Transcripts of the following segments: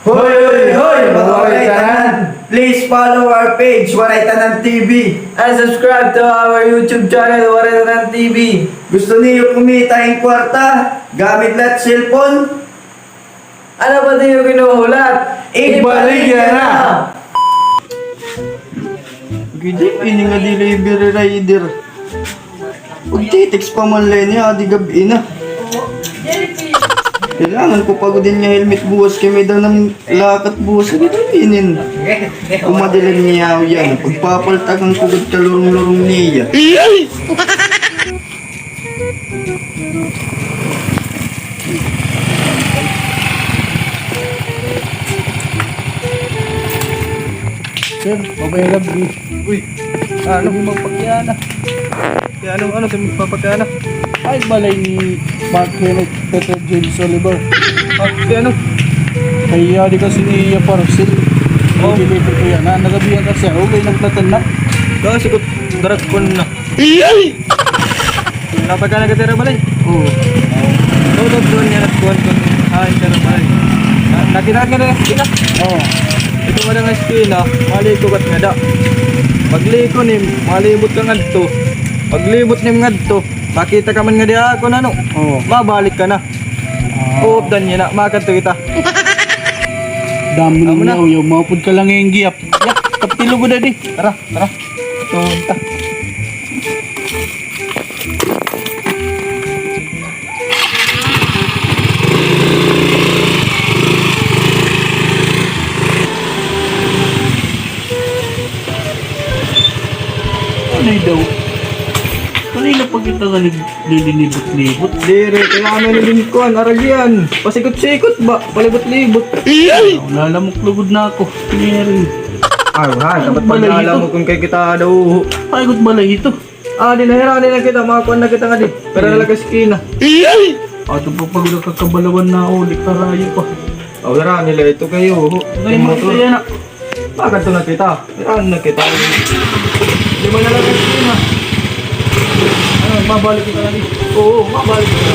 Hoy, hoy, hoy, mga Waraytanan! Please follow our page, Waraytanan TV. And subscribe to our YouTube channel, Waraytanan TV. Gusto niyo kumita ng kwarta gamit lahat cellphone? Ano ba din yung kinuhulat? Ibalik yan na! Gidi, ini nga delivery rider. Pag titext pa man lang niya, di gabi na. Kailangan ko pagodin niya helmet buwas kaya may daw ng lakat buwas. Gito inin. Kumadalan niya yan. Pagpapaltagan ko gud kalurong-lurong niya. Sir, mabay gabi. Uy, ano magpakyana? Kaya ano sa magpapakyana? Ay, balay ni Mark Kenneth Peter James Oliver. Ano? Kaya di kasi ni Parcel. Oh, deliver ko yan. Nagabihan kasi ako, kaya nagplatan na. Kasi ko darat ko na. Napagkana ka tira balay? Oo. Todo doon yan at kuwan ko. Ay, tira balay. Nakita ka na yung Oo. ito nga nga skina, maliko kat nga da. Pagliko ni, malibot ka nga to. Paglibot ni nga to, makita ka man nga di ako na no. Oo. Mabalik ka na. Uopdan niya na, makato kita. Dami Amo na na. yaw. Maupod ka lang yung giyap. Yak, tapilo ko na di. Tara, tara. Tunta. Ano daw? Kanina pa kita nga nililibot-libot. Dire, kailangan na din ko, aragyan. Pasikot-sikot ba? Palibot-libot. Lalamok lugod na ako. Kinirin. Ah, dapat Balay pag ito. mo kung kay kita daw. Paikot balay ito. Di nahiranin na kita, makakuan na kita nga di. Pero nalaga skina. Ato pa pag nakakabalawan na ulit karayo pa. Hira nila ito kayo. Ngayon mo ito yan. Bakit ito na kita? Hiranin na kita. Di mo nalaga skina. Ano, mabalik kita na dito. Oo, mabalik kita.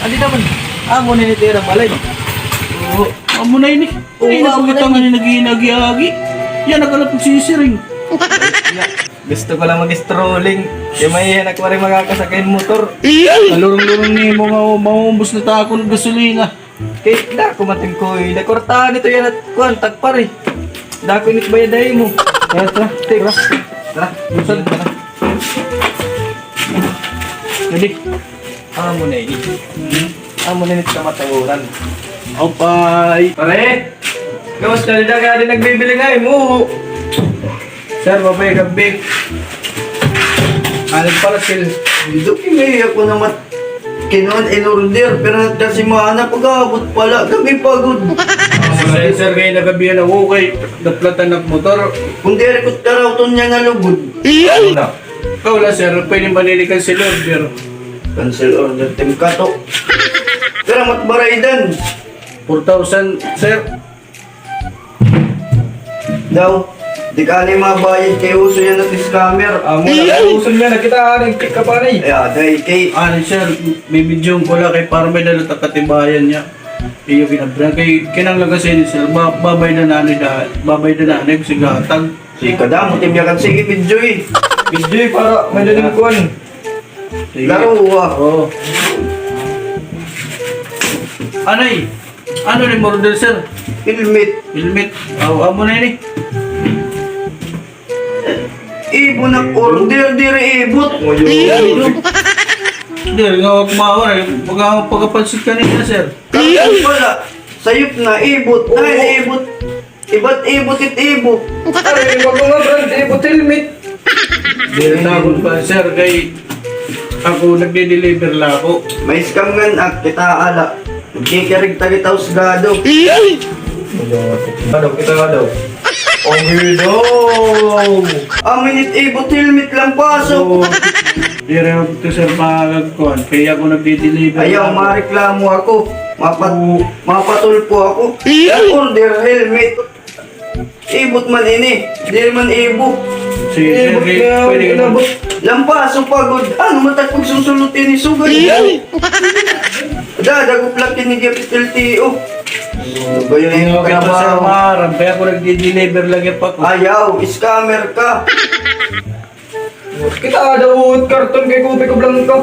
Adi naman. Mo na nitira balay. Oo, amo na ini. Oo, Ay, amo nakakita na nga ni nag-iinagi-agi. Yan, nakalapag sisiring. Gusto ko lang mag-strolling. Di may yan ako rin magkakasakay motor. Kalurong-lurong ni mo maumbos na tako ng gasolina. Kaya dako mating ko eh. Nakortahan ito yan at kuhan, tagpar eh. Dako init bayaday mo. Kaya tara, Tara. Tara. Busan. Tara. Jadi, Amo na ini. Amo na nito ka matawuran. opay. Pare! Gawas na nila kaya din nagbibili nga eh mo. Sir, babay gabi. Anong pala sil? Dito kinay ako naman kinuan in order pero kasi maana pag-abot pala kami pagod. Sir, kayo nagabihan ako kay naplatan ng motor. Kung di rekot karaw to niya nga lugod. Ano na? Wala sir, pwede manilikan si order. Cancel order team kato. Pero matbaraydan 4,000 sir. daw. Di ka ni mabayad kay uso yan at scammer. Amo na usun nga nakita nag-pick ka pa rin. Ay aday kay Ano sir, may video ko lang kay para may dalat ang katibayan niya. Iyo kinabra kay kinanglagasin sir, babay na nanay kasi gatag. si kadamo team yakan sige video eh. Bisdoy para may daling kuhan. Sige. Laro ah. Oo. Anay, ano ni order sir? Helmet. Helmet. Amo na yun eh. Ibo na order dire ibot. Hindi, nga ako kumawar eh. Pagkapansit kanina sir. Kaya pala sayop na ibot. Ay ibot. Iba't ibot it ibot. Ay, wag mo nga brand, ibot helmet. Hindi na ako pa sir kay ako nagde-deliver lang ako. May scam ngan at kita ala. Nagkikirig tagitaw sa gado. Ano, kita nga daw. Oh, weirdo! Minute ibot helmet lang paso. So, dire ako to sir magagkuhan. Kaya ako nagde-deliver. Ayaw lang ako. mareklamo ako. Mapatulpo ako. Order helmet. Ibot man ini. Di man ibo. Si Sir, pwede ka Inabot. Lampaso pagod. Ano matagpag susulutin ni Sugay? Dadagop lang kinigipitil tiyo. Ano ba yun yung Kita sa trabaho? maram, kaya ako nagdi-deliver lang yung pako. Ayaw, scammer ka. Kita ada uut karton kay Kupi ko blanco.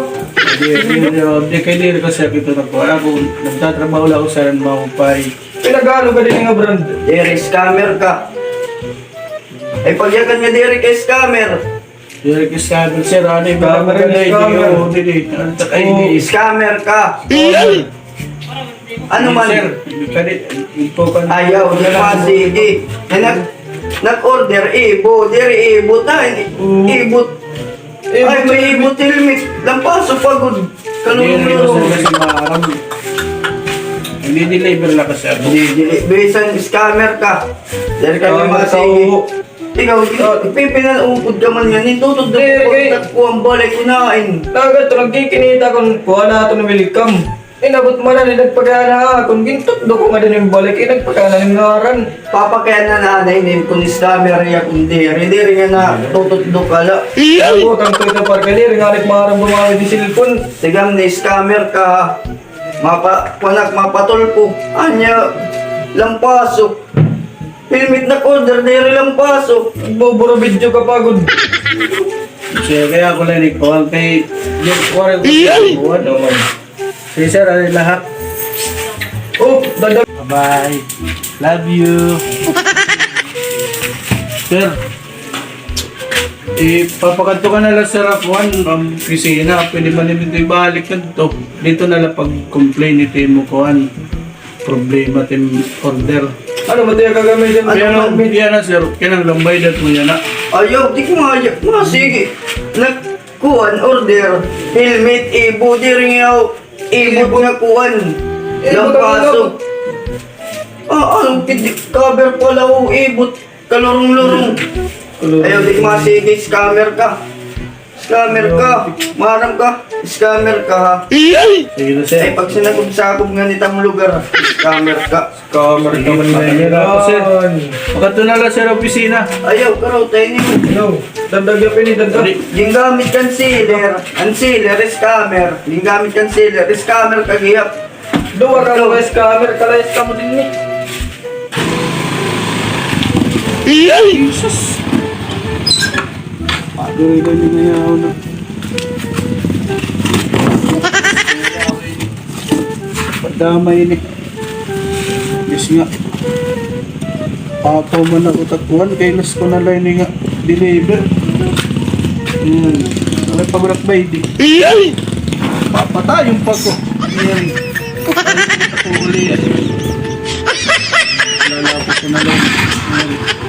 Di kay diri kasi ako na ko. Ako nagtatrabaho lang ako sa Maupay. Pinagalo ka din nga brand. Dere, scammer ka. Ay pagyakan nga dere kay scammer. Diri kay scammer sir, ano yung Scammer, mga scammer. dili. Ano ta kay di. Scammer ka. Ano man? Sir, kadi info ka na. Ayaw, di pa, sige. Nag-order, ibo, dere, ibot na. Ibot. Ay, may ibot helmet. Lampaso pagod. Diri ko Kalulong-lulong. kasi maram. Nagdi-deliver lang kasi ako. Bisan scammer ka. Dere ka may Scammer ka, masige. oo. Ikaw, ipipinanupod ka man yan. Itutod na Dere, po kay- ko ang balay kunain. Tagat to nagkikinita kon kuha na to ng welcome. Inabot mo na ni nagpagana kung gintot do ko nga din yung balik nagpagana ng ngaran. Papakayan na nanay name kung scammer ya kundi. Hindi rin nga na tutudlo ka la. Ako kang tuwito par kali ring alit marang bumawi di cellphone. Tigam na scammer ka. Mapatulpo. Anya, lampaso. Pilmit na order, dere lampaso. Boboro video ka pagod. Siya kaya ako lang ikaw kay Jeff Warren ko ano man. Si sir ay lahat. Oh, dadag. Bye. Love you. Sir. Papakanto ka na lang sa Rafuan ang pisina. Pwede ba namin ito ibalik ka dito? Dito na lang pag-complain ito mo kuhan. Problema tim order. Ano ba tayo gagamitin? Pero yan na sir, kinang lambay dat mo yan na. Ayaw, di ko maayak. Sige. Nagkuhan, order. Helmet, ibo, di rin yaw. Ibot nga kuhan. Ibot ang Lampaso. Anong cover pala o ibot. Kalurong-lurong. Ayaw, di ko masige. Scammer ka. Scammer ka. Marang ka. Scammer ka ha. Sige na sir. Ay, pag sinakog-sakog nga nitang lugar. Scammer ka. Camera Sige, makamira ako, sir. Pakanto na lang sir opisina. Ayaw, karaw tayo niyo. No, dadag ya pini dadag. Yung gamit concealer, scammer. Yung gamit concealer, scammer kagihap. Dua ka lo camera kalayas ka mo din ni. Jesus. Aduh, ito yung ngayaw na. Padamay ni. Yes nga. Ako man ako tatuan, kailas ko na lang nga deliver. May pagrakbay di. Papatayong pa ko. Yan. Ako uli yan. Lalapos ko na lang. Yan.